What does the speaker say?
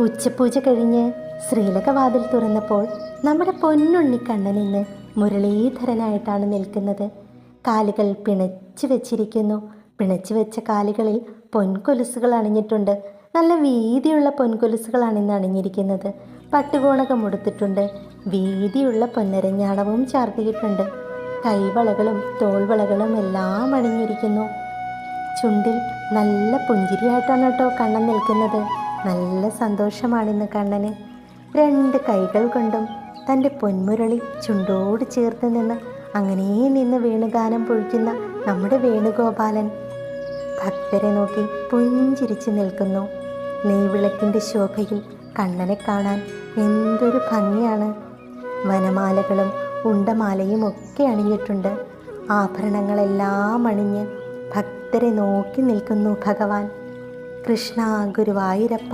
ഉച്ചപൂജ കഴിഞ്ഞ് ശ്രീലകവാതിൽ തുറന്നപ്പോൾ നമ്മുടെ പൊന്നുണ്ണിക്കണ്ണൻ ഇന്ന് മുരളീധരനായിട്ടാണ് നിൽക്കുന്നത്. കാലുകൾ പിണച്ചു വെച്ചിരിക്കുന്നു. പിണച്ചു വെച്ച കാലുകളിൽ പൊൻകൊലുസുകൾ അണിഞ്ഞിട്ടുണ്ട്. നല്ല വീതിയുള്ള പൊൻകൊലുസുകളാണ് ഇന്ന് അണിഞ്ഞിരിക്കുന്നത്. പട്ടുകോണകം ഉടുത്തിട്ടുണ്ട്. വീതിയുള്ള പൊന്നരഞ്ഞാണവും ചാർത്തിയിട്ടുണ്ട്. കൈവളകളും തോൾവളകളും എല്ലാം അണിഞ്ഞിരിക്കുന്നു. ചുണ്ടിൽ നല്ല പുഞ്ചിരിയായിട്ടാണ് കേട്ടോ കണ്ണൻ നിൽക്കുന്നത്. നല്ല സന്തോഷമാണിന്ന് കണ്ണന്. രണ്ട് കൈകൾ കൊണ്ടും തൻ്റെ പൊന്മുരളി ചുണ്ടോട് ചേർത്ത് നിന്ന് അങ്ങനെ നിന്ന് വേണുഗാനം പൊഴിക്കുന്ന നമ്മുടെ വേണുഗോപാലൻ ഭക്തരെ നോക്കി പുഞ്ചിരിച്ച് നിൽക്കുന്നു. നെയ്വിളക്കിൻ്റെ ശോഭയിൽ കണ്ണനെ കാണാൻ എന്തൊരു ഭംഗിയാണ്. വനമാലകളും ഉണ്ടമാലയും ഒക്കെ അണിഞ്ഞിട്ടുണ്ട്. ആഭരണങ്ങളെല്ലാം അണിഞ്ഞ് ഭക്തരെ നോക്കി നിൽക്കുന്നു ഭഗവാൻ. കൃഷ്ണ ഗുരുവായൂരപ്പ.